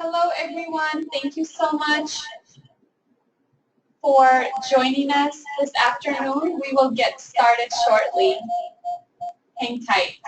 Hello, everyone. Thank you so much for joining us this afternoon. We will get started shortly. Hang tight.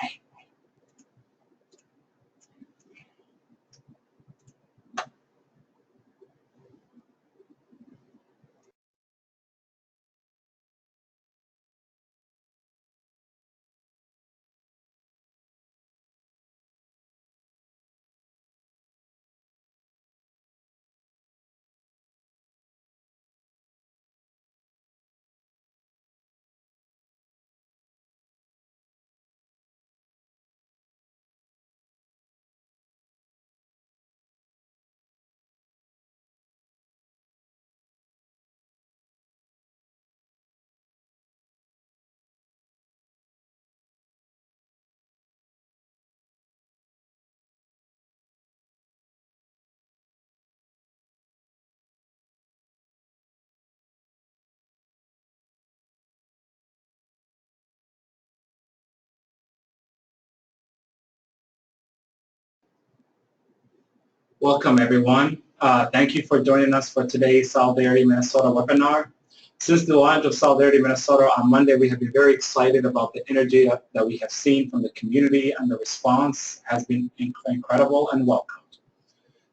Welcome, everyone. Thank you for joining us for today's Solidarity Minnesota webinar. Since the launch of Solidarity Minnesota on Monday, we have been very excited about the energy that we have seen from the community, and the response has been incredible and welcomed.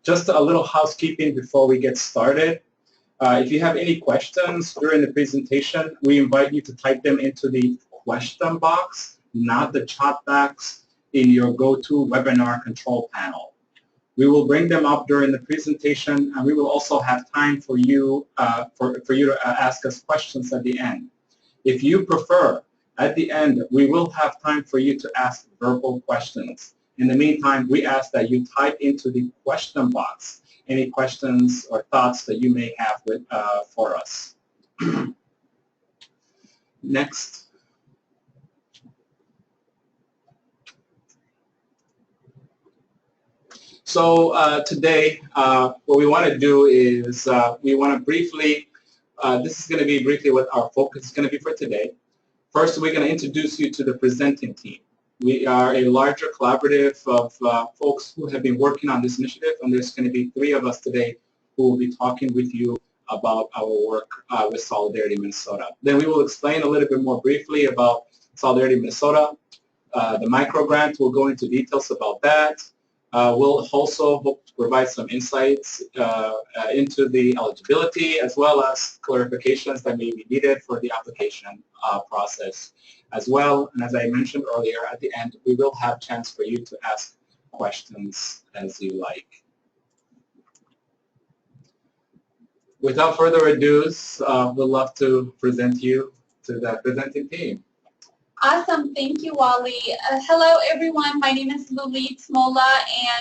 Just a little housekeeping before we get started. If you have any questions during the presentation, we invite you to type them into the question box, not the chat box in your GoToWebinar control panel. We will bring them up during the presentation, and we will also have time for you to ask us questions at the end. If you prefer, at the end, we will have time for you to ask verbal questions. In the meantime, we ask that you type into the question box any questions or thoughts that you may have for us. Next. So today, what we want to do is we want to briefly, this is going to be briefly what our focus is going to be for today. First, we're going to introduce you to the presenting team. We are a larger collaborative of folks who have been working on this initiative, and there's going to be 3 of us today who will be talking with you about our work with Solidarity Minnesota. Then we will explain a little bit more briefly about Solidarity Minnesota. The micro grant, we'll go into details about that. We'll also hope to provide some insights into the eligibility, as well as clarifications that may be needed for the application process as well. And as I mentioned earlier, at the end, we will have a chance for you to ask questions as you like. Without further ado, we'd love to present you to the presenting team. Awesome. Thank you, Wally. Hello, everyone. My name is Lulit Mola,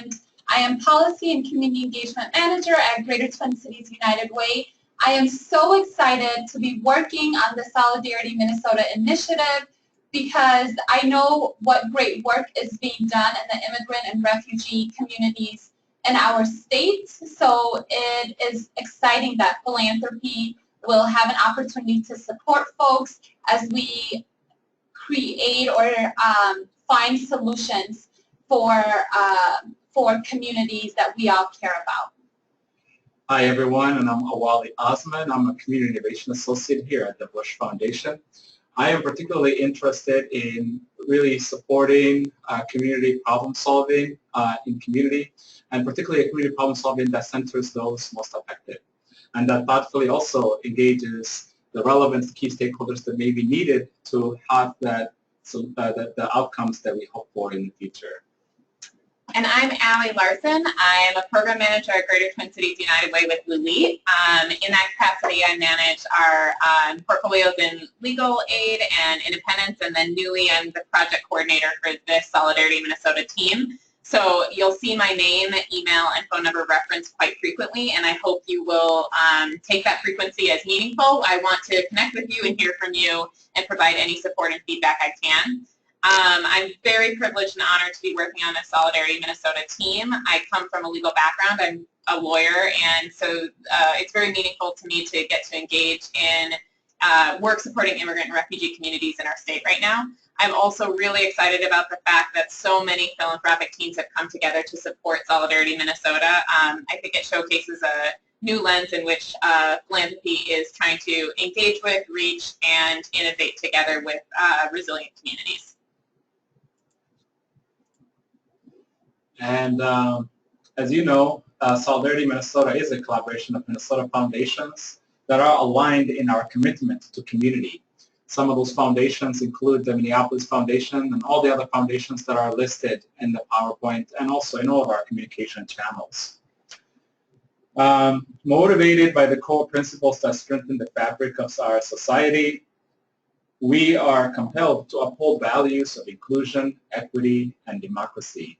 and I am Policy and Community Engagement Manager at Greater Twin Cities United Way. I am so excited to be working on the Solidarity Minnesota initiative because I know what great work is being done in the immigrant and refugee communities in our state. So it is exciting that philanthropy will have an opportunity to support folks as we create or find solutions for communities that we all care about. Hi everyone, and I'm Awali Osman. I'm a Community Innovation Associate here at the Bush Foundation. I am particularly interested in really supporting community problem solving in community, and particularly a community problem solving that centers those most affected, and that thoughtfully also engages the relevant key stakeholders that may be needed to have that, the outcomes that we hope for in the future. And I'm Allie Larson. I'm a program manager at Greater Twin Cities United Way with Lulit. In that capacity, I manage our portfolios in legal aid and independence, and then newly I'm the project coordinator for this Solidarity Minnesota team. So you'll see my name, email, and phone number referenced quite frequently, and I hope you will take that frequency as meaningful. I want to connect with you and hear from you and provide any support and feedback I can. I'm very privileged and honored to be working on the Solidarity Minnesota team. I come from a legal background. I'm a lawyer, and so it's very meaningful to me to get to engage in work supporting immigrant and refugee communities in our state right now. I'm also really excited about the fact that so many philanthropic teams have come together to support Solidarity Minnesota. I think it showcases a new lens in which philanthropy is trying to engage with, reach, and innovate together with resilient communities. And as you know, Solidarity Minnesota is a collaboration of Minnesota foundations that are aligned in our commitment to community. Some of those foundations include the Minneapolis Foundation and all the other foundations that are listed in the PowerPoint and also in all of our communication channels. Motivated by the core principles that strengthen the fabric of our society, we are compelled to uphold values of inclusion, equity, and democracy.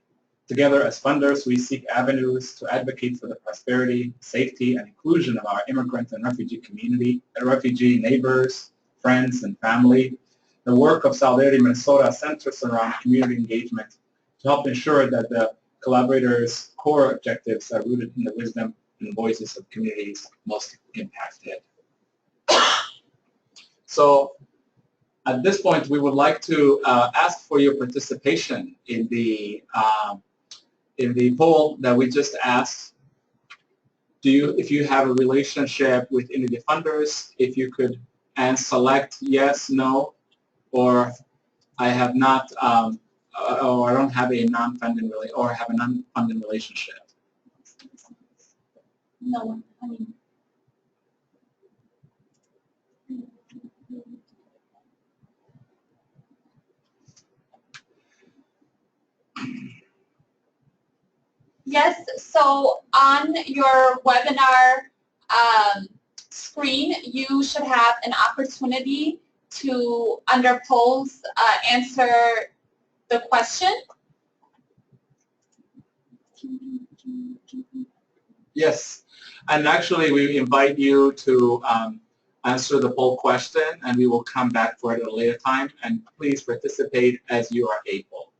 Together as funders, we seek avenues to advocate for the prosperity, safety, and inclusion of our immigrant and refugee community, refugee neighbors, friends, and family. The work of Solidarity Minnesota centers around community engagement to help ensure that the collaborators' core objectives are rooted in the wisdom and voices of communities most impacted. So at this point, we would like to ask for your participation in the poll that we just asked. If you have a relationship with any of the funders, if you could and select yes, no, or I have not, or I don't have a non-funding or have a non-funding relationship. No, I mean. Yes, so on your webinar screen, you should have an opportunity to, under polls, answer the question. Yes, and actually we invite you to answer the poll question, and we will come back for it at a later time, and please participate as you are able.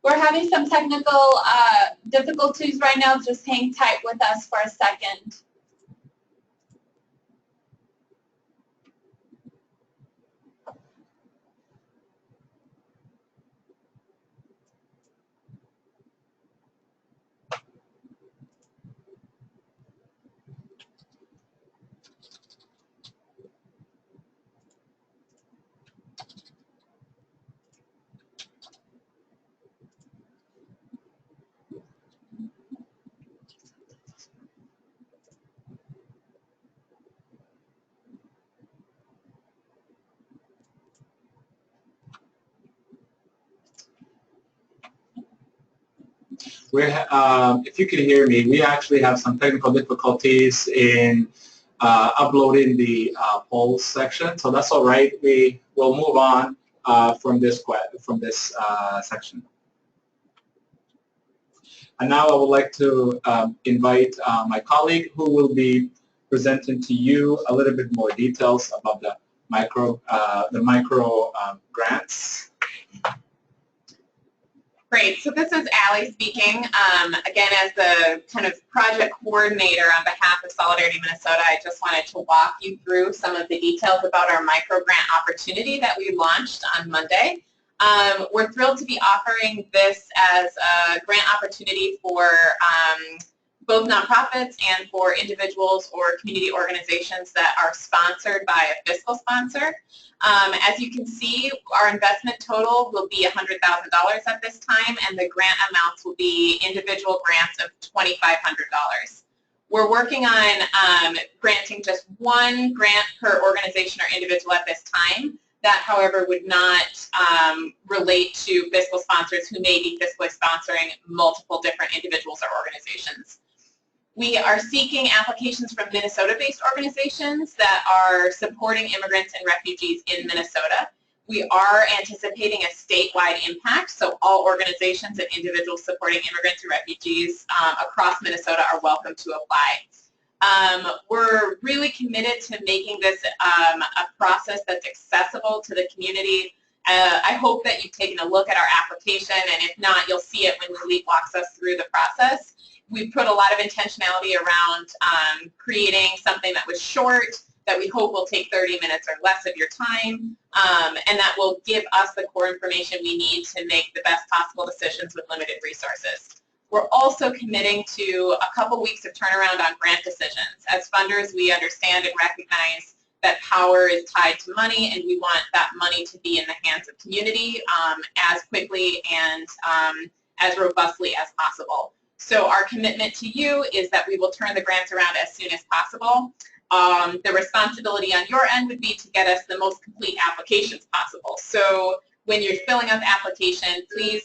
We're having some technical difficulties right now. Just hang tight with us for a second. If you can hear me, we actually have some technical difficulties in uploading the polls section, so that's all right. We will move on from this section. And now I would like to invite my colleague who will be presenting to you a little bit more details about the micro grants. Great. So this is Allie speaking. Again, as the kind of project coordinator on behalf of Solidarity Minnesota, I just wanted to walk you through some of the details about our micro grant opportunity that we launched on Monday. We're thrilled to be offering this as a grant opportunity for both nonprofits and for individuals or community organizations that are sponsored by a fiscal sponsor. As you can see, our investment total will be $100,000 at this time, and the grant amounts will be individual grants of $2,500. We're working on granting just one grant per organization or individual at this time. That, however, would not relate to fiscal sponsors who may be fiscally sponsoring multiple different individuals or organizations. We are seeking applications from Minnesota-based organizations that are supporting immigrants and refugees in Minnesota. We are anticipating a statewide impact, so all organizations and individuals supporting immigrants and refugees across Minnesota are welcome to apply. We're really committed to making this a process that's accessible to the community I hope that you've taken a look at our application, and if not, you'll see it when Lulit walks us through the process. We've put a lot of intentionality around creating something that was short, that we hope will take 30 minutes or less of your time, and that will give us the core information we need to make the best possible decisions with limited resources. We're also committing to a couple weeks of turnaround on grant decisions. As funders, we understand and recognize that power is tied to money, and we want that money to be in the hands of community as quickly and as robustly as possible. So our commitment to you is that we will turn the grants around as soon as possible. The responsibility on your end would be to get us the most complete applications possible. So when you're filling out the application, please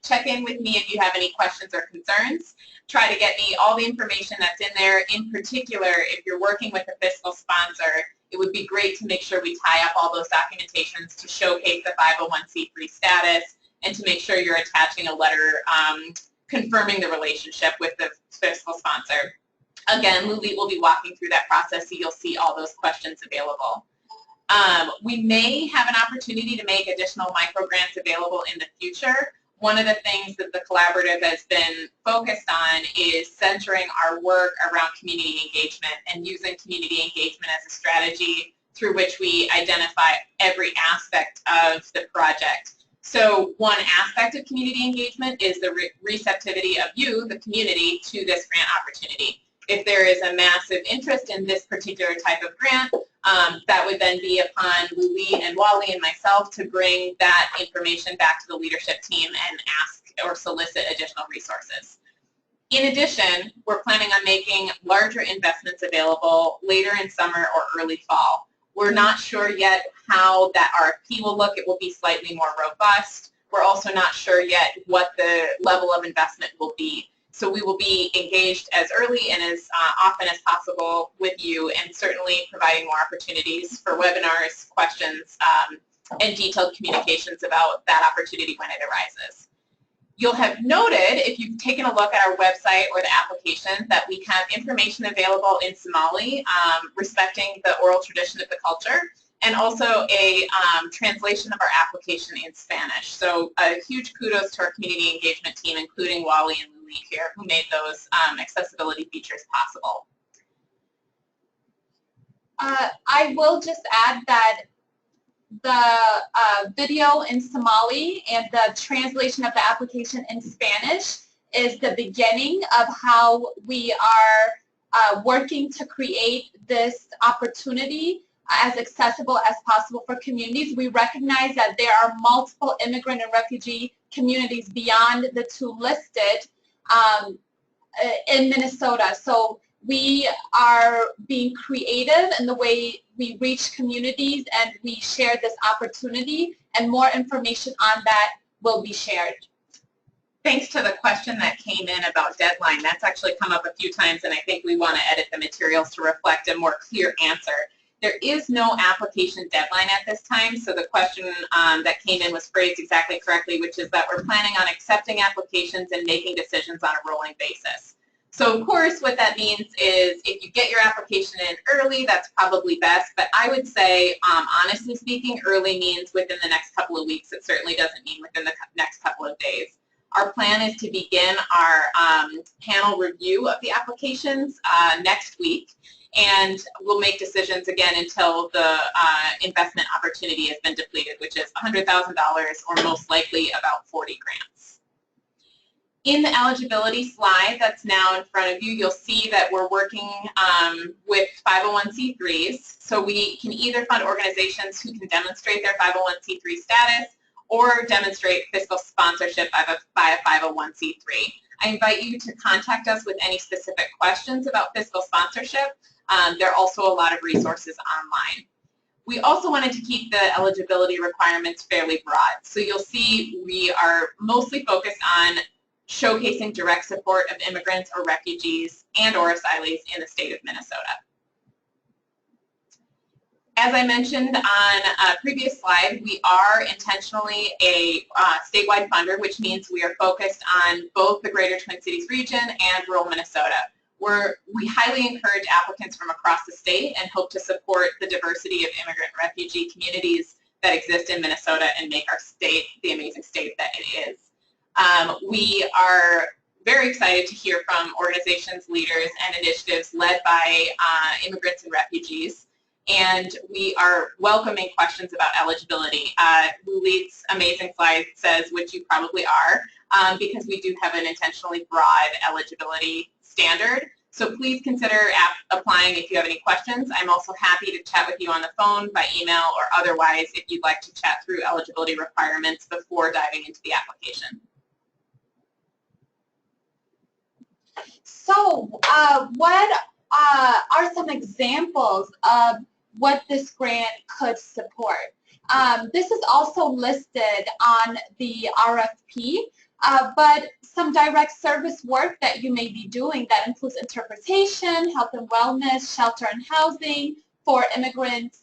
check in with me if you have any questions or concerns. Try to get me all the information that's in there. In particular, if you're working with a fiscal sponsor, it would be great to make sure we tie up all those documentations to showcase the 501c3 status and to make sure you're attaching a letter confirming the relationship with the fiscal sponsor. Again, Lulit will be walking through that process, so you'll see all those questions available. We may have an opportunity to make additional microgrants available in the future. One of the things that the collaborative has been focused on is centering our work around community engagement and using community engagement as a strategy through which we identify every aspect of the project. So one aspect of community engagement is the receptivity of you, the community, to this grant opportunity. If there is a massive interest in this particular type of grant, that would then be upon Lulit and Wally and myself to bring that information back to the leadership team and ask or solicit additional resources. In addition, we're planning on making larger investments available later in summer or early fall. We're not sure yet how that RFP will look. It will be slightly more robust. We're also not sure yet what the level of investment will be. So we will be engaged as early and as often as possible with you, and certainly providing more opportunities for webinars, questions, and detailed communications about that opportunity when it arises. You'll have noted, if you've taken a look at our website or the application, that we have information available in Somali respecting the oral tradition of the culture, and also a translation of our application in Spanish. So a huge kudos to our community engagement team, including Wally and Lulit here, who made those accessibility features possible. I will just add that the video in Somali and the translation of the application in Spanish is the beginning of how we are working to create this opportunity as accessible as possible for communities. We recognize that there are multiple immigrant and refugee communities beyond the two listed in Minnesota. So we are being creative in the way we reach communities and we share this opportunity, and more information on that will be shared. Thanks to the question that came in about deadline. That's actually come up a few times, and I think we want to edit the materials to reflect a more clear answer. There is no application deadline at this time, so the question that came in was phrased exactly correctly, which is that we're planning on accepting applications and making decisions on a rolling basis. So of course what that means is if you get your application in early, that's probably best, but I would say, honestly speaking, early means within the next couple of weeks. It certainly doesn't mean within the next couple of days. Our plan is to begin our panel review of the applications next week, and we'll make decisions again until the investment opportunity has been depleted, which is $100,000 or most likely about 40 grants. In the eligibility slide that's now in front of you, you'll see that we're working with 501c3s. So we can either fund organizations who can demonstrate their 501c3 status or demonstrate fiscal sponsorship by a 501c3. I invite you to contact us with any specific questions about fiscal sponsorship. There are also a lot of resources online. We also wanted to keep the eligibility requirements fairly broad. So you'll see we are mostly focused on showcasing direct support of immigrants or refugees and or asylees in the state of Minnesota. As I mentioned on a previous slide, we are intentionally a statewide funder, which means we are focused on both the Greater Twin Cities region and rural Minnesota. We highly encourage applicants from across the state and hope to support the diversity of immigrant and refugee communities that exist in Minnesota and make our state the amazing state that it is. We are very excited to hear from organizations, leaders, and initiatives led by immigrants and refugees. And we are welcoming questions about eligibility. Lulith's amazing slide says, which you probably are, because we do have an intentionally broad eligibility standard. So please consider applying if you have any questions. I'm also happy to chat with you on the phone, by email, or otherwise if you'd like to chat through eligibility requirements before diving into the application. So what are some examples of what this grant could support? This is also listed on the RFP, but some direct service work that you may be doing that includes interpretation, health and wellness, shelter and housing for immigrants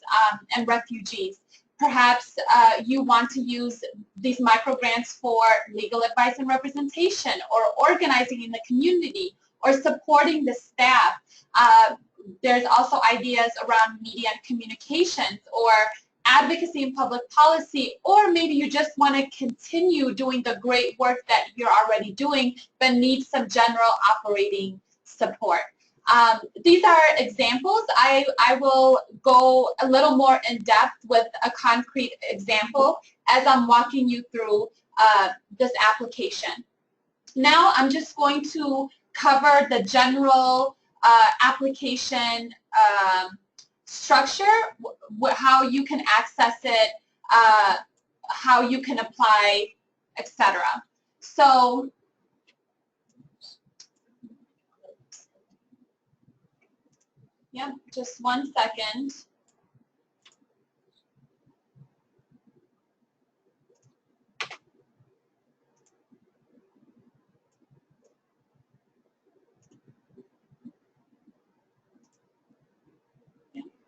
and refugees. Perhaps you want to use these microgrants for legal advice and representation, or organizing in the community, or supporting the staff. There's also ideas around media and communications, or advocacy and public policy, or maybe you just want to continue doing the great work that you're already doing but need some general operating support. These are examples. I will go a little more in depth with a concrete example as I'm walking you through this application. Now I'm just going to cover the general application structure, how you can access it, how you can apply, etc. So yeah, just 1 second.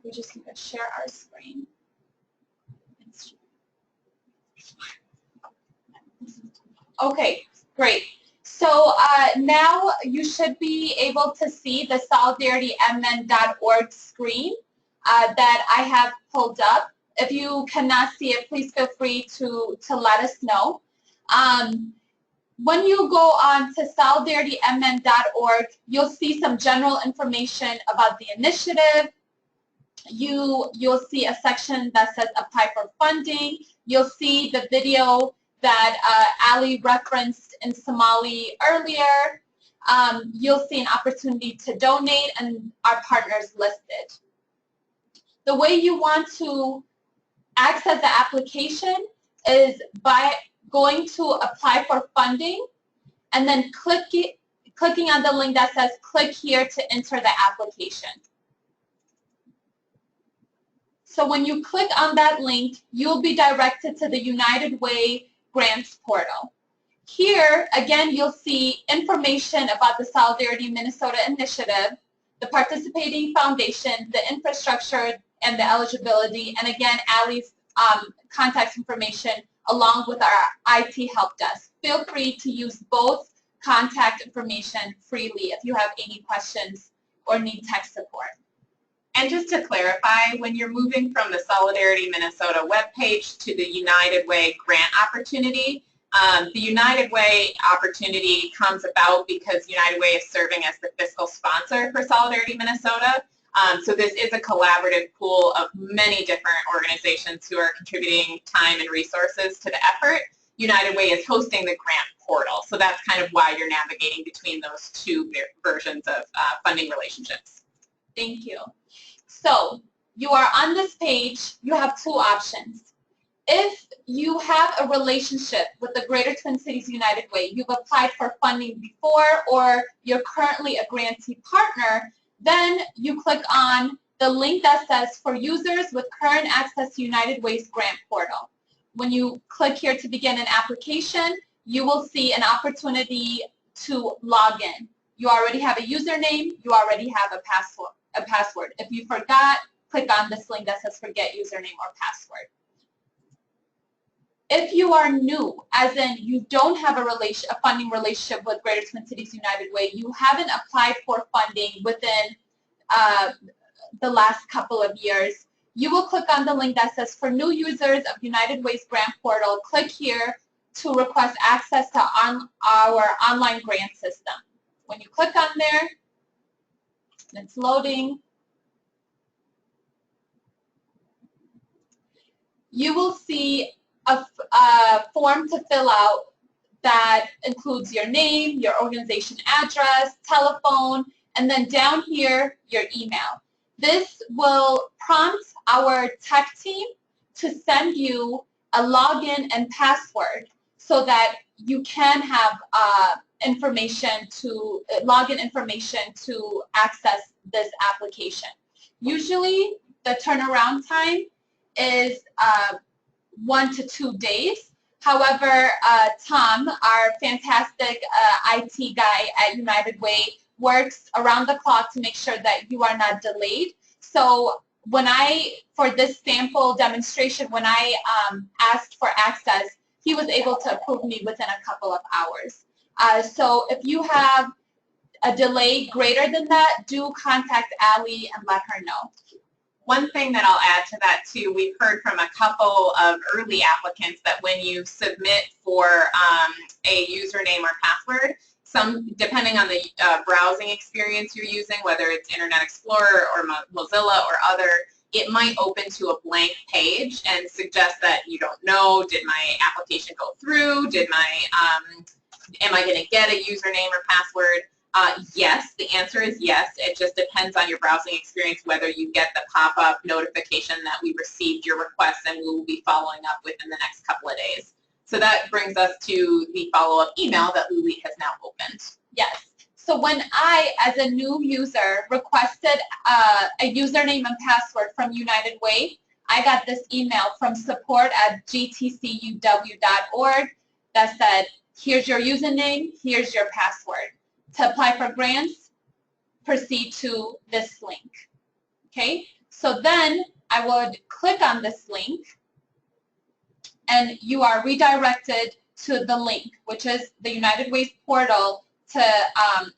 We just need to share our screen. Okay, great. So now you should be able to see the solidaritymn.org screen that I have pulled up. If you cannot see it, please feel free to let us know. When you go on to solidaritymn.org, you'll see some general information about the initiative. You'll see a section that says apply for funding. You'll see the video that Ali referenced in Somali earlier. You'll see an opportunity to donate and our partners listed. The way you want to access the application is by going to apply for funding and then clicking on the link that says click here to enter the application. So when you click on that link, you'll be directed to the United Way grants portal. Here, again, you'll see information about the Solidarity Minnesota Initiative, the participating foundation, the infrastructure, and the eligibility, and again, Ali's contact information along with our IT help desk. Feel free to use both contact information freely if you have any questions or need tech support. And just to clarify, when you're moving from the Solidarity Minnesota webpage to the United Way grant opportunity, the United Way opportunity comes about because United Way is serving as the fiscal sponsor for Solidarity Minnesota. So this is a collaborative pool of many different organizations who are contributing time and resources to the effort. United Way is hosting the grant portal, so that's kind of why you're navigating between those two versions of funding relationships. Thank you. So you are on this page. You have two options. If you have a relationship with the Greater Twin Cities United Way, you've applied for funding before, or you're currently a grantee partner, then you click on the link that says for users with current access to United Way's grant portal. When you click here to begin an application, you will see an opportunity to log in. You already have a username. You already have a password. If you forgot, click on this link that says forget username or password. If you are new, as in you don't have a funding relationship with Greater Twin Cities United Way, you haven't applied for funding within the last couple of years, you will click on the link that says, for new users of United Way's grant portal, click here to request access to our online grant system. When you click on there, it's loading. You will see a form to fill out that includes your name, your organization address, telephone, and then down here, your email. This will prompt our tech team to send you a login and password so that you can have login information to access this application. Usually, the turnaround time is 1 to 2 days. However, Tom, our fantastic IT guy at United Way, works around the clock to make sure that you are not delayed. So for this sample demonstration, when I asked for access, he was able to approve me within a couple of hours. So if you have a delay greater than that, do contact Allie and let her know. One thing that I'll add to that too, we've heard from a couple of early applicants that when you submit for a username or password, depending on the browsing experience you're using, whether it's Internet Explorer or Mozilla or other, it might open to a blank page and suggest that you don't know, did my application go through, am I going to get a username or password? Yes, the answer is yes. It just depends on your browsing experience whether you get the pop-up notification that we received your request and we will be following up within the next couple of days. So that brings us to the follow-up email that Lulit has now opened. Yes. So when I, as a new user, requested a username and password from United Way, I got this email from support@gtcuw.org that said, here's your username, here's your password. To apply for grants, proceed to this link. Okay? So then I would click on this link, and you are redirected to the link, which is the United Way portal to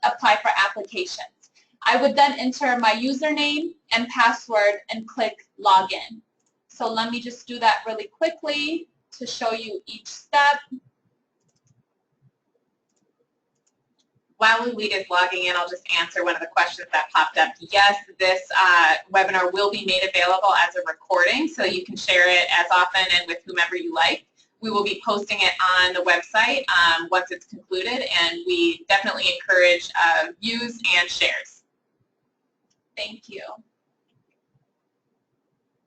apply for applications. I would then enter my username and password and click login. So let me just do that really quickly to show you each step. While Lulit is logging in, I'll just answer one of the questions that popped up. Yes, this webinar will be made available as a recording, so you can share it as often and with whomever you like. We will be posting it on the website once it's concluded, and we definitely encourage views and shares. Thank you.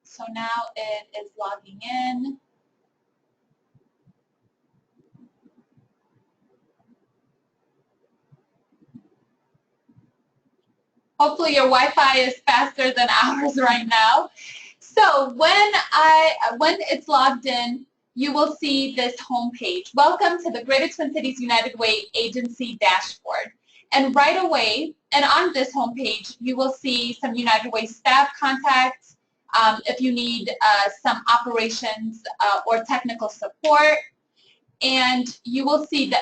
So now it is logging in. Hopefully your Wi-Fi is faster than ours right now. So when it's logged in, you will see this home page. Welcome to the Greater Twin Cities United Way Agency dashboard. And right away, and on this home page, you will see some United Way staff contacts, if you need some operations or technical support. And you will see the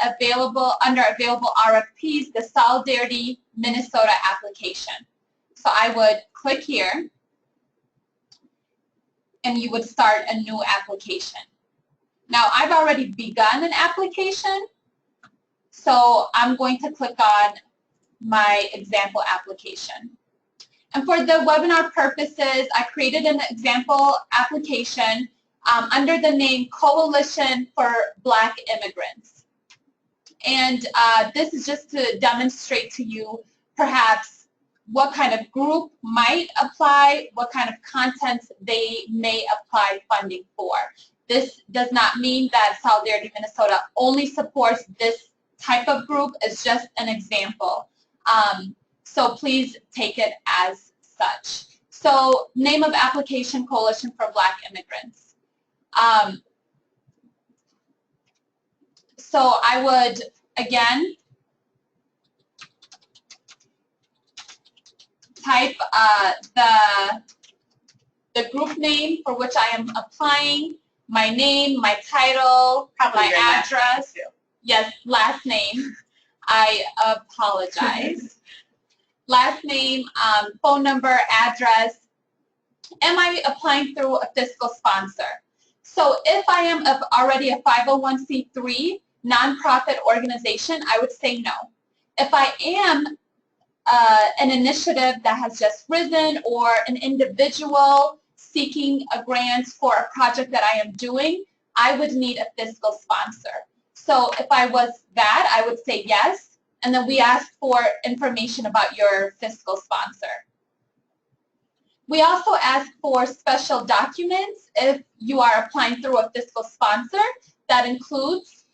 under available RFPs, the Solidarity Minnesota application. So I would click here, and you would start a new application. Now I've already begun an application, so I'm going to click on my example application. And for the webinar purposes, I created an example application under the name Coalition for Black Immigrants. And this is just to demonstrate to you perhaps what kind of group might apply, what kind of content they may apply funding for. This does not mean that Solidarity Minnesota only supports this type of group. It's just an example. So please take it as such. So name of application, Coalition for Black Immigrants. So I would, again, type the group name for which I am applying, my name, my title, my address. Yes, last name. I apologize. Last name, phone number, address, Am I applying through a fiscal sponsor? So if I am already a 501c3 nonprofit organization, I would say no. If I am an initiative that has just risen or an individual seeking a grant for a project that I am doing, I would need a fiscal sponsor. So if I was that, I would say yes, and then we ask for information about your fiscal sponsor. We also ask for special documents if you are applying through a fiscal sponsor. That includes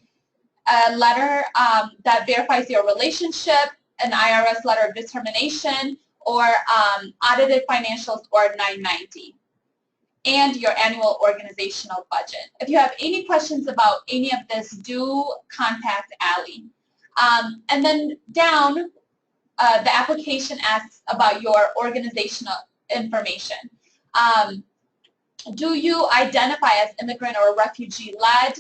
a letter that verifies your relationship, an IRS letter of determination, or audited financials or 990, and your annual organizational budget. If you have any questions about any of this, do contact Allie. And then down, the application asks about your organizational information. Do you identify as immigrant or refugee-led?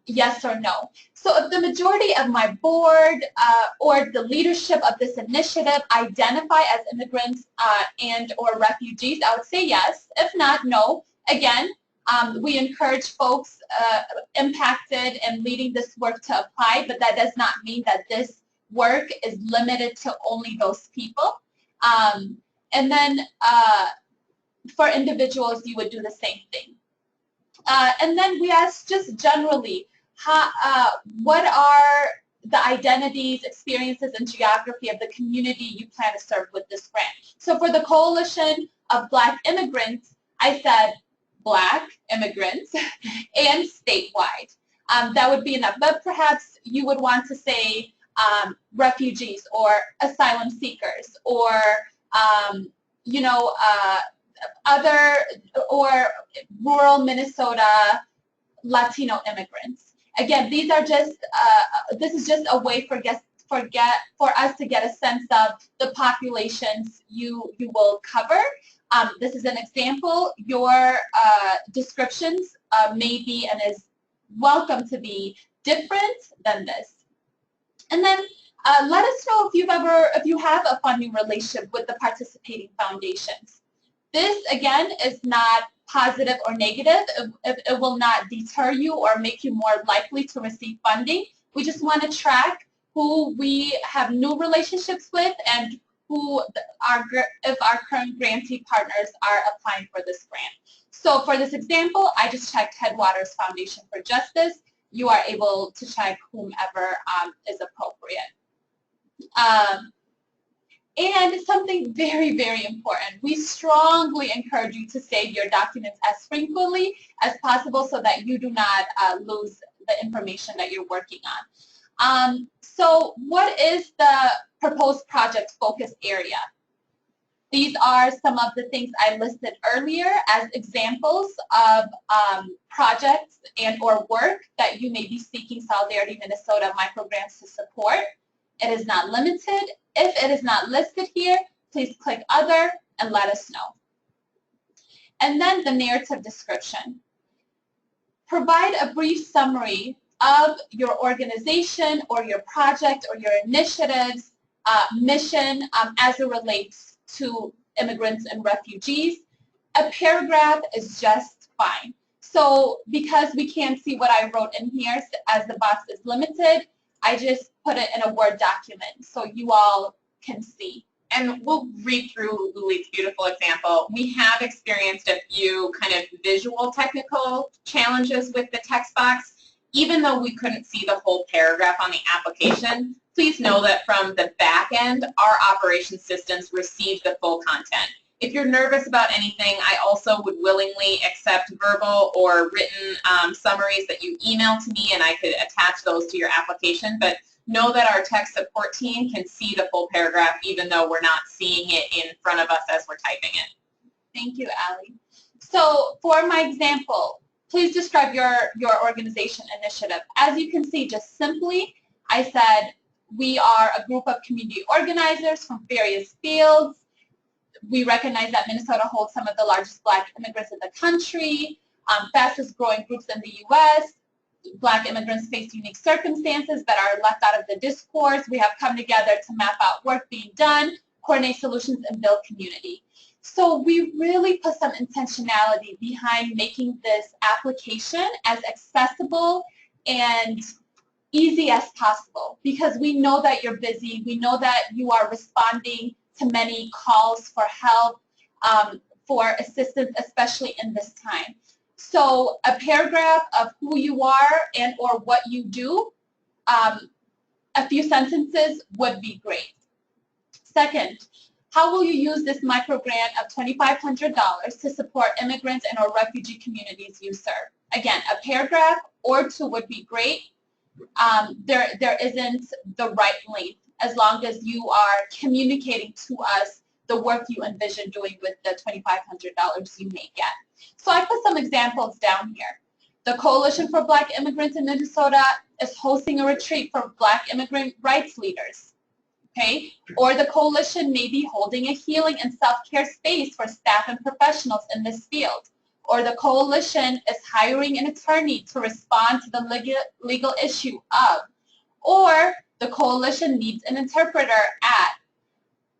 Yes or no. So if the majority of my board or the leadership of this initiative identify as immigrants and or refugees, I would say yes. If not, no. Again, we encourage folks impacted and leading this work to apply, but that does not mean that this work is limited to only those people. And then for individuals, you would do the same thing. And then we ask just generally, what are the identities, experiences, and geography of the community you plan to serve with this grant? So for the Coalition of Black Immigrants, I said Black immigrants and statewide. That would be enough, but perhaps you would want to say refugees or asylum seekers or you know, other or rural Minnesota Latino immigrants. Again, these are just this is just a way for us to get a sense of the populations you will cover. This is an example. Your descriptions may be and is welcome to be different than this. And then let us know if you have a funding relationship with the participating foundations. This, again, is not positive or negative. It will not deter you or make you more likely to receive funding. We just want to track who we have new relationships with and if our current grantee partners are applying for this grant. So for this example, I just checked Headwaters Foundation for Justice. You are able to check whomever is appropriate. And something very, very important, we strongly encourage you to save your documents as frequently as possible so that you do not lose the information that you're working on. So what is the proposed project focus area? These are some of the things I listed earlier as examples of projects and or work that you may be seeking Solidarity Minnesota microgrants to support. It is not limited. If it is not listed here, please click Other and let us know. And then the narrative description. Provide a brief summary of your organization or your project or your initiative's mission as it relates to immigrants and refugees. A paragraph is just fine. So because we can't see what I wrote in here as the box is limited, I just put it in a Word document so you all can see. And we'll read through Lulith's beautiful example. We have experienced a few kind of visual technical challenges with the text box. Even though we couldn't see the whole paragraph on the application, please know that from the back end, our operations systems receive the full content. If you're nervous about anything, I also would willingly accept verbal or written summaries that you email to me, and I could attach those to your application. But know that our tech support team can see the full paragraph even though we're not seeing it in front of us as we're typing it. Thank you, Allie. So for my example, please describe your organization initiative. As you can see, just simply, I said we are a group of community organizers from various fields. We recognize that Minnesota holds some of the largest Black immigrants in the country, fastest growing groups in the U.S. Black immigrants face unique circumstances that are left out of the discourse. We have come together to map out work being done, coordinate solutions, and build community. So we really put some intentionality behind making this application as accessible and easy as possible, because we know that you're busy. We know that you are responding to many calls for help, for assistance, especially in this time. So a paragraph of who you are and or what you do, a few sentences would be great. Second, how will you use this micro grant of $2,500 to support immigrants and or refugee communities you serve? Again, a paragraph or two would be great. There isn't the right length, as long as you are communicating to us the work you envision doing with the $2,500 you may get. So I put some examples down here. The Coalition for Black Immigrants in Minnesota is hosting a retreat for Black immigrant rights leaders. Okay? Or the coalition may be holding a healing and self-care space for staff and professionals in this field. Or the coalition is hiring an attorney to respond to the legal issue of. Or the coalition needs an interpreter at.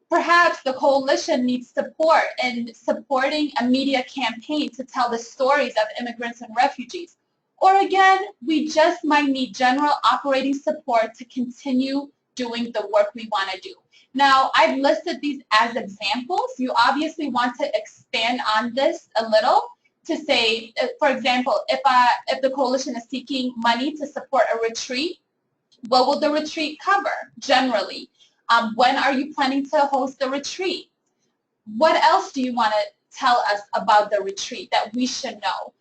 Perhaps the coalition needs support in supporting a media campaign to tell the stories of immigrants and refugees. Or again, we just might need general operating support to continue doing the work we want to do. Now, I've listed these as examples. You obviously want to expand on this a little to say, for example, if the coalition is seeking money to support a retreat, what will the retreat cover generally? When are you planning to host the retreat? What else do you want to tell us about the retreat that we should know?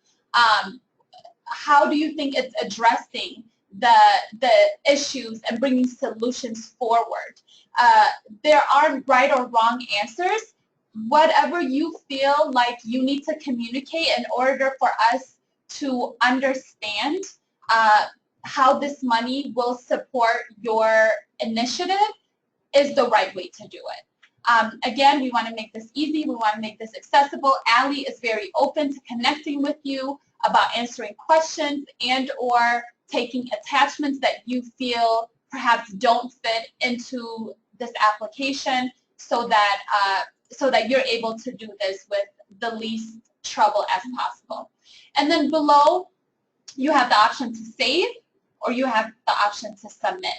How do you think it's addressing the issues and bringing solutions forward? There aren't right or wrong answers. Whatever you feel like you need to communicate in order for us to understand how this money will support your initiative is the right way to do it. Again, we want to make this easy. We want to make this accessible. Allie is very open to connecting with you about answering questions and or taking attachments that you feel perhaps don't fit into this application so that you're able to do this with the least trouble as possible. And then below, you have the option to save or you have the option to submit.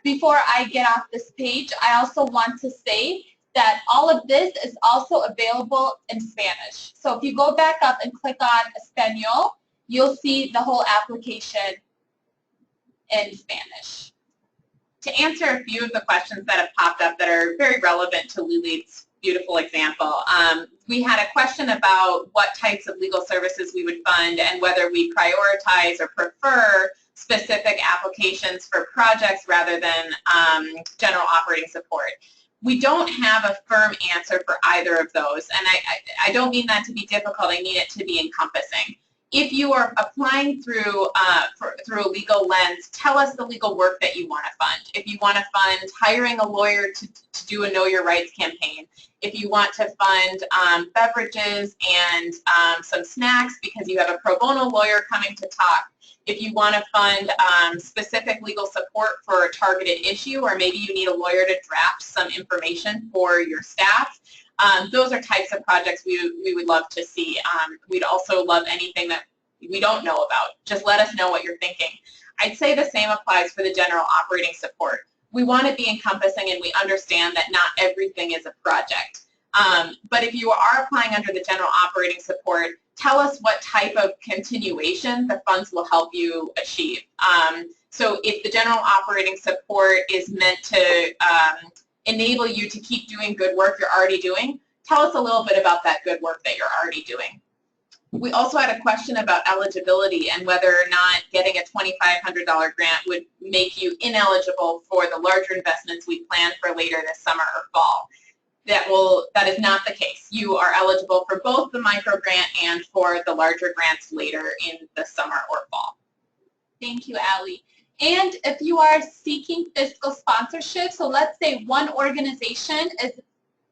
Before I get off this page, I also want to say that all of this is also available in Spanish. So if you go back up and click on Espanol, you'll see the whole application in Spanish. To answer a few of the questions that have popped up that are very relevant to Lilith's beautiful example, we had a question about what types of legal services we would fund and whether we prioritize or prefer specific applications for projects rather than general operating support. We don't have a firm answer for either of those, and I don't mean that to be difficult. I mean it to be encompassing. If you are applying through a legal lens, tell us the legal work that you want to fund. If you want to fund hiring a lawyer to do a Know Your Rights campaign, if you want to fund beverages and some snacks because you have a pro bono lawyer coming to talk, if you want to fund specific legal support for a targeted issue, or maybe you need a lawyer to draft some information for your staff, those are types of projects we would love to see. We'd also love anything that we don't know about. Just let us know what you're thinking. I'd say the same applies for the general operating support. We want to be encompassing, and we understand that not everything is a project. But if you are applying under the general operating support, tell us what type of continuation the funds will help you achieve. So if the general operating support is meant to enable you to keep doing good work you're already doing, tell us a little bit about that good work that you're already doing. We also had a question about eligibility and whether or not getting a $2,500 grant would make you ineligible for the larger investments we plan for later this summer or fall. That is not the case. You are eligible for both the micro grant and for the larger grants later in the summer or fall. Thank you, Allie. And if you are seeking fiscal sponsorship, so let's say one organization is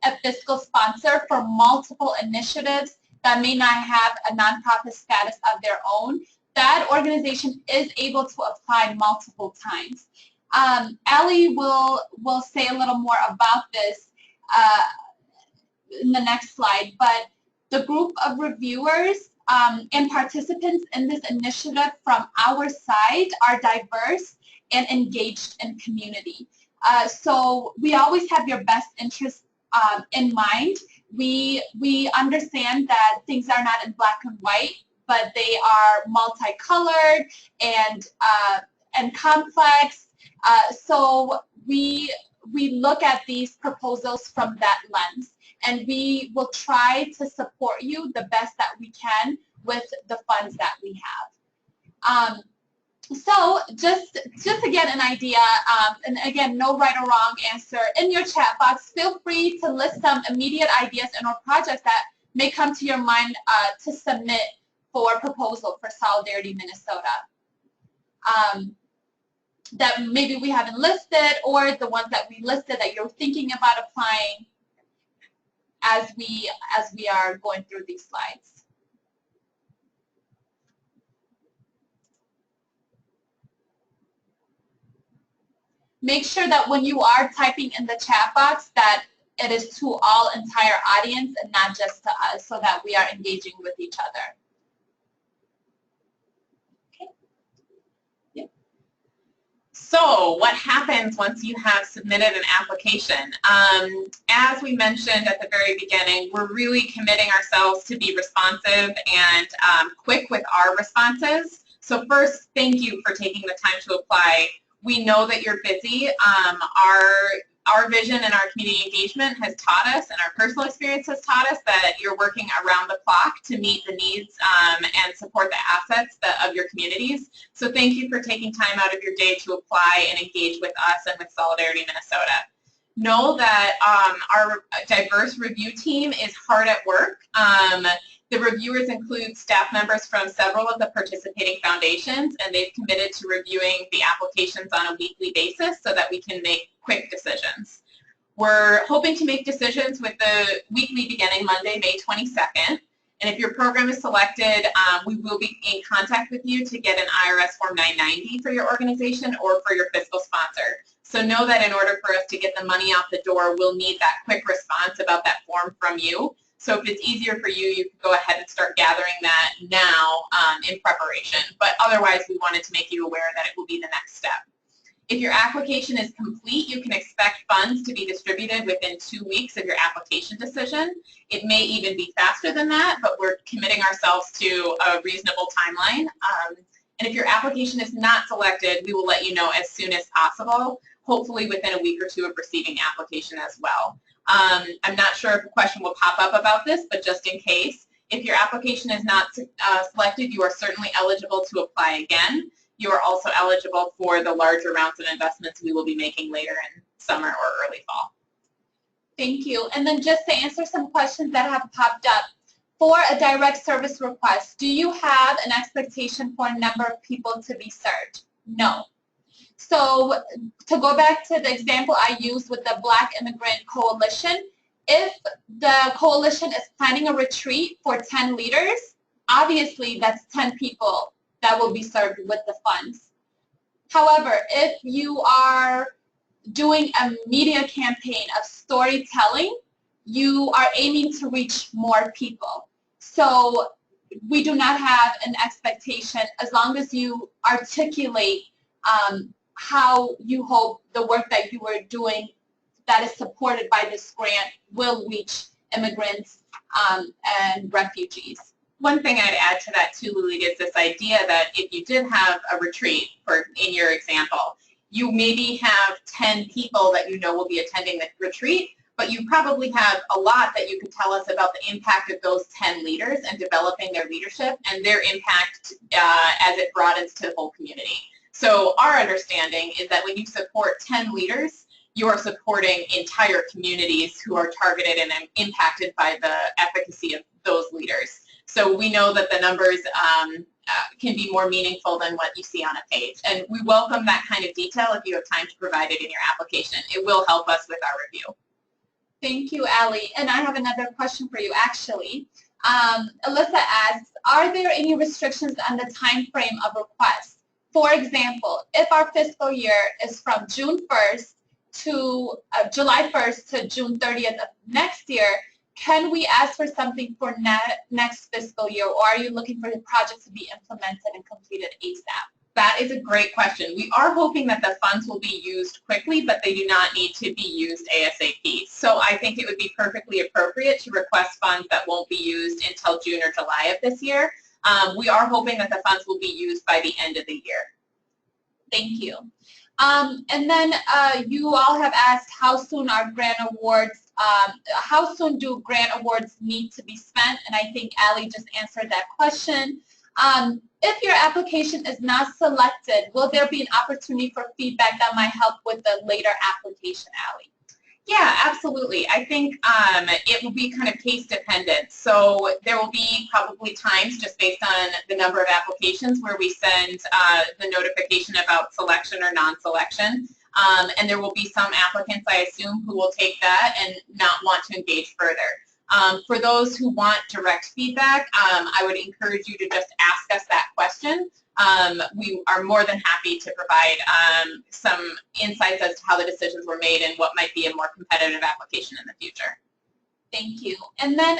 a fiscal sponsor for multiple initiatives that may not have a nonprofit status of their own, that organization is able to apply multiple times. Allie will say a little more about this. in the next slide, but the group of reviewers and participants in this initiative from our side are diverse and engaged in community. So we always have your best interest in mind. We understand that things are not in black and white, but they are multicolored and complex. So we look at these proposals from that lens, and we will try to support you the best that we can with the funds that we have. So just again an idea, and again no right or wrong answer. In your chat box, feel free to list some immediate ideas and or projects that may come to your mind to submit for a proposal for Solidarity Minnesota. That maybe we haven't listed, or the ones that we listed that you're thinking about applying as we are going through these slides. Make sure that when you are typing in the chat box that it is to all entire audience and not just to us, so that we are engaging with each other. Okay. Yep. So what happens once you have submitted an application? As we mentioned at the very beginning, we're really committing ourselves to be responsive and quick with our responses. So first, thank you for taking the time to apply. We know that you're busy. Our vision and our community engagement has taught us, and our personal experience has taught us, that you're working around the clock to meet the needs and support the assets of your communities. So thank you for taking time out of your day to apply and engage with us and with Solidarity Minnesota. Know that our diverse review team is hard at work. The reviewers include staff members from several of the participating foundations, and they've committed to reviewing the applications on a weekly basis so that we can make quick decisions. We're hoping to make decisions with the weekly beginning Monday, May 22nd. And if your program is selected, we will be in contact with you to get an IRS Form 990 for your organization or for your fiscal sponsor. So know that in order for us to get the money out the door, we'll need that quick response about that form from you. So if it's easier for you, you can go ahead and start gathering that now in preparation. But otherwise, we wanted to make you aware that it will be the next step. If your application is complete, you can expect funds to be distributed within 2 weeks of your application decision. It may even be faster than that, but we're committing ourselves to a reasonable timeline. And if your application is not selected, we will let you know as soon as possible, hopefully within a week or two of receiving application as well. I'm not sure if a question will pop up about this, but just in case, if your application is not selected, you are certainly eligible to apply again. You are also eligible for the larger rounds of investments we will be making later in summer or early fall. Thank you. And then just to answer some questions that have popped up, for a direct service request, do you have an expectation for a number of people to be served? No. So to go back to the example I used with the Black Immigrant Coalition, if the coalition is planning a retreat for 10 leaders, obviously that's 10 people that will be served with the funds. However, if you are doing a media campaign of storytelling, you are aiming to reach more people. So we do not have an expectation as long as you articulate how you hope the work that you are doing that is supported by this grant will reach immigrants and refugees. One thing I'd add to that too, Lily, is this idea that if you did have a retreat, in your example, you maybe have 10 people that you know will be attending the retreat, but you probably have a lot that you could tell us about the impact of those 10 leaders and developing their leadership and their impact as it broadens to the whole community. So our understanding is that when you support 10 leaders, you are supporting entire communities who are targeted and impacted by the efficacy of those leaders. So we know that the numbers can be more meaningful than what you see on a page. And we welcome that kind of detail if you have time to provide it in your application. It will help us with our review. Thank you, Allie. And I have another question for you, actually. Alyssa asks, are there any restrictions on the time frame of requests? For example, if our fiscal year is from June 1st to July 1st to June 30th of next year, can we ask for something for next fiscal year, or are you looking for the projects to be implemented and completed ASAP? That is a great question. We are hoping that the funds will be used quickly, but they do not need to be used ASAP. So I think it would be perfectly appropriate to request funds that won't be used until June or July of this year. We are hoping that the funds will be used by the end of the year. Thank you. And then you all have asked how soon are grant awards, how soon do grant awards need to be spent? And I think Ali just answered that question. If your application is not selected, will there be an opportunity for feedback that might help with the later application, Ali? Yeah, absolutely. I think it will be kind of case dependent. So there will be probably times just based on the number of applications where we send the notification about selection or non-selection. And there will be some applicants, I assume, who will take that and not want to engage further. For those who want direct feedback, I would encourage you to just ask us that question. We are more than happy to provide some insights as to how the decisions were made and what might be a more competitive application in the future. Thank you. And then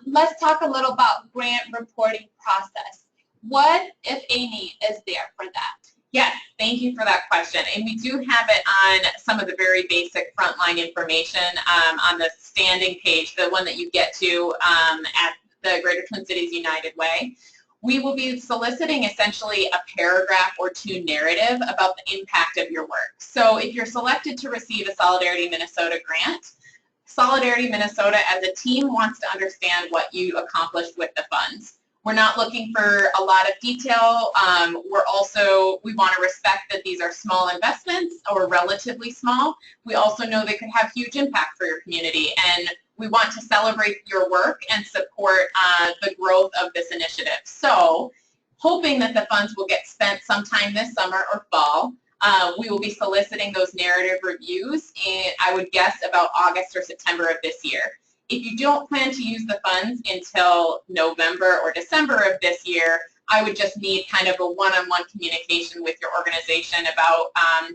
let's talk a little about grant reporting process. What, if any, is there for that? Yes, thank you for that question. And we do have it on some of the very basic frontline information on the standing page, the one that you get to at the Greater Twin Cities United Way. We will be soliciting essentially a paragraph or two narrative about the impact of your work. So if you're selected to receive a Solidarity Minnesota grant, Solidarity Minnesota as a team wants to understand what you accomplished with the funds. We're not looking for a lot of detail. We want to respect that these are small investments or relatively small. We also know they could have huge impact for your community, and we want to celebrate your work and support the growth of this initiative. So, hoping that the funds will get spent sometime this summer or fall, we will be soliciting those narrative reviews in, I would guess, about August or September of this year. If you don't plan to use the funds until November or December of this year, I would just need kind of a one-on-one communication with your organization about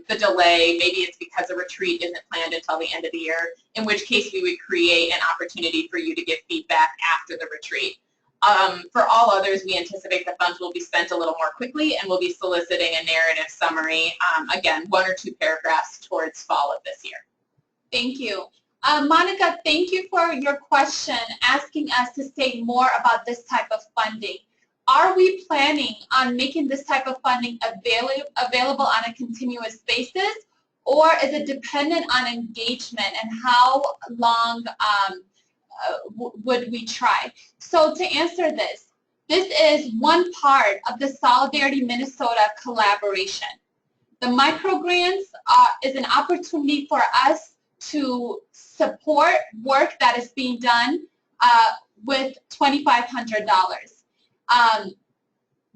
the delay. Maybe it's because a retreat isn't planned until the end of the year, in which case we would create an opportunity for you to give feedback after the retreat. For all others, we anticipate the funds will be spent a little more quickly, and we'll be soliciting a narrative summary, again, 1 or 2 paragraphs towards fall of this year. Thank you. Monica, thank you for your question asking us to say more about this type of funding. Are we planning on making this type of funding available on a continuous basis, or is it dependent on engagement, and how long would we try? So to answer this is one part of the Solidarity Minnesota collaboration. The microgrants is an opportunity for us to support work that is being done with $2,500.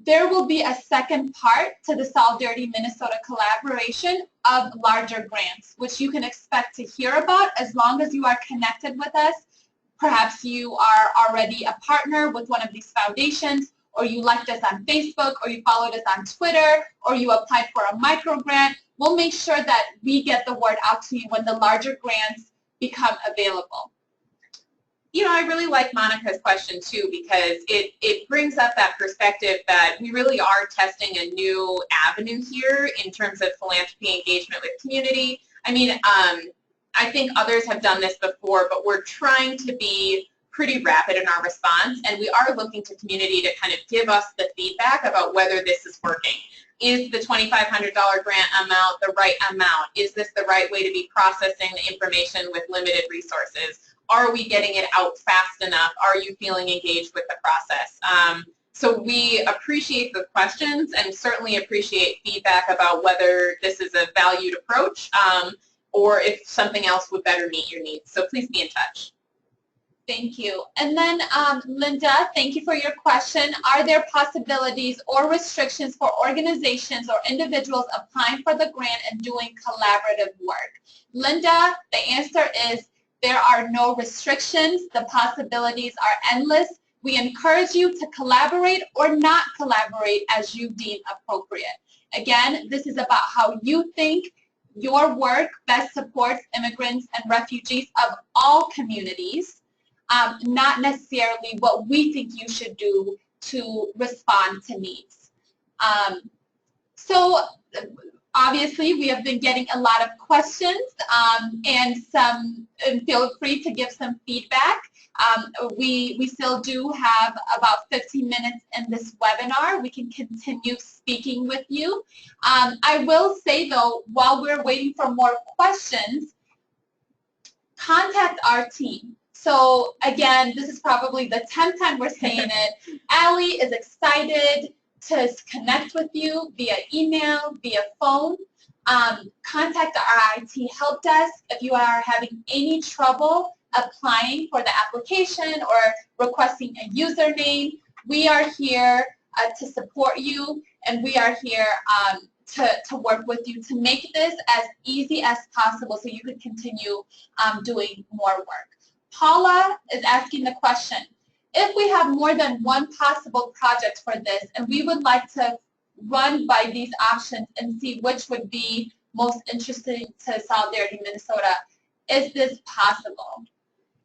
There will be a second part to the Solidarity Minnesota collaboration of larger grants, which you can expect to hear about as long as you are connected with us. Perhaps you are already a partner with one of these foundations, or you liked us on Facebook, or you followed us on Twitter, or you applied for a micro grant. We'll make sure that we get the word out to you when the larger grants become available. You know, I really like Monica's question too, because it brings up that perspective that we really are testing a new avenue here in terms of philanthropy engagement with community. I mean, I think others have done this before, but we're trying to be pretty rapid in our response, and we are looking to community to kind of give us the feedback about whether this is working. Is the $2,500 grant amount the right amount? Is this the right way to be processing the information with limited resources? Are we getting it out fast enough? Are you feeling engaged with the process? So we appreciate the questions and certainly appreciate feedback about whether this is a valued approach or if something else would better meet your needs. So please be in touch. Thank you. And then Linda, thank you for your question. Are there possibilities or restrictions for organizations or individuals applying for the grant and doing collaborative work? Linda, the answer is there are no restrictions. The possibilities are endless. We encourage you to collaborate or not collaborate as you deem appropriate. Again, this is about how you think your work best supports immigrants and refugees of all communities. not necessarily what we think you should do to respond to needs. So obviously we have been getting a lot of questions and feel free to give some feedback. We still do have about 15 minutes in this webinar. We can continue speaking with you. I will say though, while we're waiting for more questions, contact our team. So again, this is probably the 10th time we're saying it. Allie is excited to connect with you via email, via phone. Contact our IT help desk if you are having any trouble applying for the application or requesting a username. We are here to support you, and we are here to work with you to make this as easy as possible so you can continue doing more work. Paula is asking the question, if we have more than one possible project for this and we would like to run by these options and see which would be most interesting to Solidarity Minnesota, is this possible?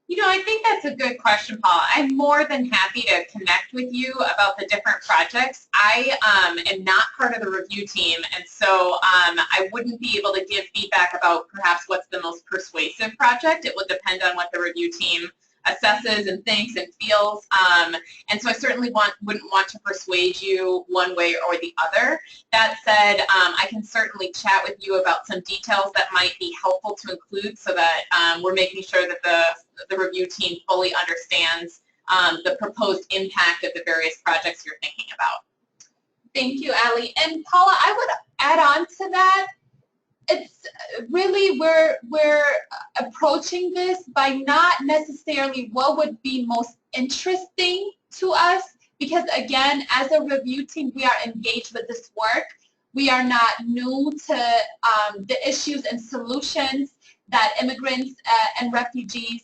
You know, I think that's a good question, Paula. I'm more than happy to connect with you about the different projects. I am not part of the review team, and so I wouldn't be able to give feedback about perhaps what's the most persuasive project. It would depend on what the review team assesses and thinks and feels, and so I certainly wouldn't want to persuade you one way or the other. That said, I can certainly chat with you about some details that might be helpful to include so that we're making sure that the review team fully understands the proposed impact of the various projects you're thinking about. Thank you, Allie. And Paula, I would add on to that. It's really, we're approaching this by not necessarily what would be most interesting to us, because again, as a review team, we are engaged with this work. We are not new to the issues and solutions that immigrants and refugees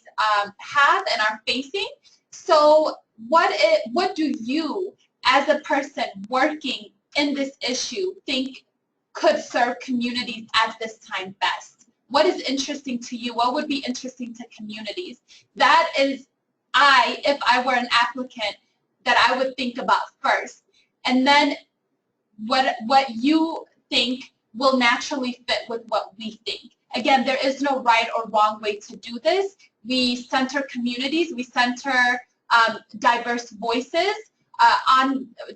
have and are facing. So what do you, as a person working in this issue, think could serve communities at this time best? What is interesting to you? What would be interesting to communities? That is, if I were an applicant, that I would think about first. And then what you think will naturally fit with what we think. Again, there is no right or wrong way to do this. We center communities, we center diverse voices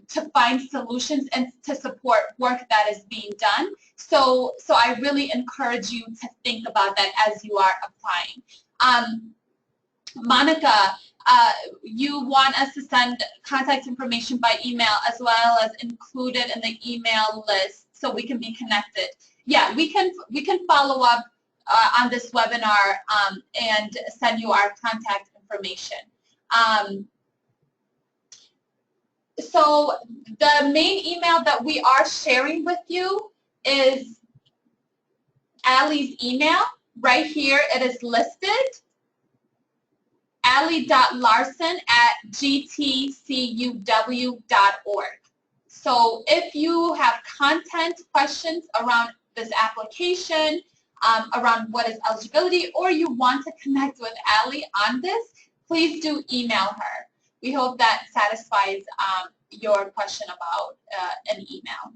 to find solutions and to support work that is being done. So I really encourage you to think about that as you are applying. Monica, you want us to send contact information by email as well as include it in the email list so we can be connected. Yeah, we can follow up on this webinar and send you our contact information. So the main email that we are sharing with you is Allie's email. Right here it is listed, allie.larson@gtcuw.org. So if you have content questions around this application, around what is eligibility, or you want to connect with Allie on this, please do email her. We hope that satisfies your question about an email.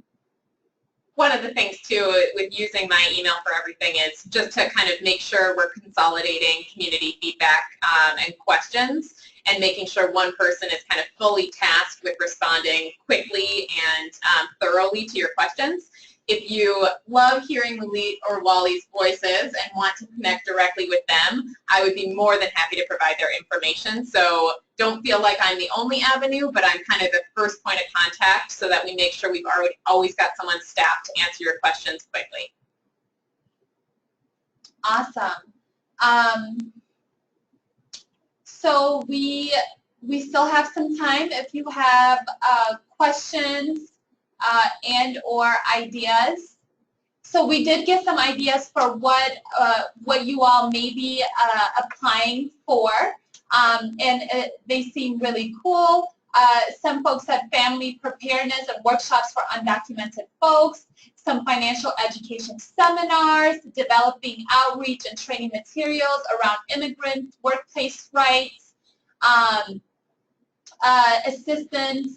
One of the things too with using my email for everything is just to kind of make sure we're consolidating community feedback and questions and making sure one person is kind of fully tasked with responding quickly and thoroughly to your questions. If you love hearing Lulit or Wally's voices and want to connect directly with them, I would be more than happy to provide their information. So don't feel like I'm the only avenue, but I'm kind of the first point of contact so that we make sure we've always got someone staffed to answer your questions quickly. Awesome. So we still have some time if you have questions and or ideas. So we did get some ideas for what you all may be applying for, and they seem really cool. Some folks said family preparedness and workshops for undocumented folks, some financial education seminars, developing outreach and training materials around immigrant workplace rights, assistance.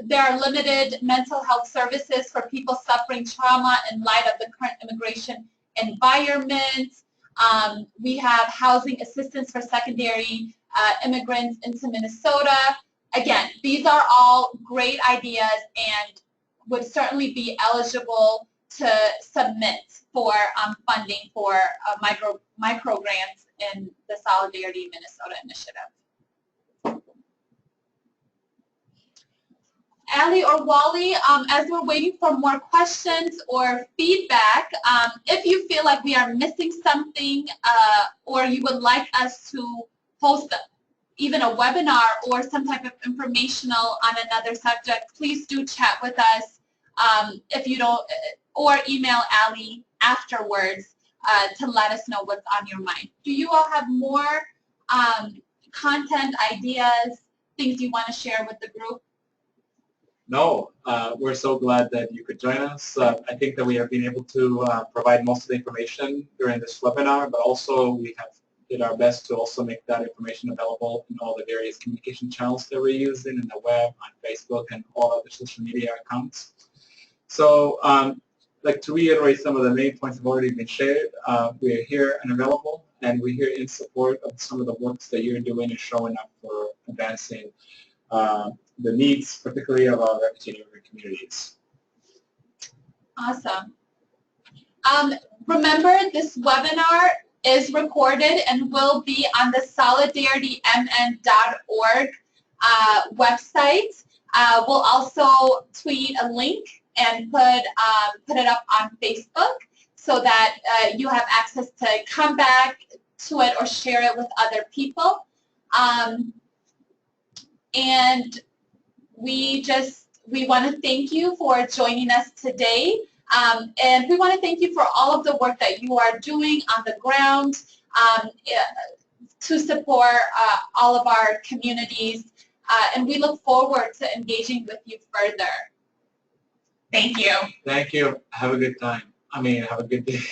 There are limited mental health services for people suffering trauma in light of the current immigration environment. We have housing assistance for secondary immigrants into Minnesota. Again, these are all great ideas and would certainly be eligible to submit for funding for micro grants in the Solidarity Minnesota initiative. Ali or Wally, as we're waiting for more questions or feedback, if you feel like we are missing something or you would like us to host even a webinar or some type of informational on another subject, please do chat with us if you don't, or email Ali afterwards to let us know what's on your mind. Do you all have more content, ideas, things you want to share with the group? No, we're so glad that you could join us. I think that we have been able to provide most of the information during this webinar, but also we have did our best to also make that information available in all the various communication channels that we're using in the web, on Facebook, and all other social media accounts. So I'd like to reiterate some of the main points have already been shared. We are here and available, and we're here in support of some of the works that you're doing and showing up for advancing the needs, particularly of our refugee and immigrant communities. Awesome. Remember, this webinar is recorded and will be on the solidaritymn.org website. We'll also tweet a link and put it up on Facebook so that you have access to come back to it or share it with other people. And we want to thank you for joining us today. And we want to thank you for all of the work that you are doing on the ground to support all of our communities. And we look forward to engaging with you further. Thank you. Thank you. Have a good time. Have a good day.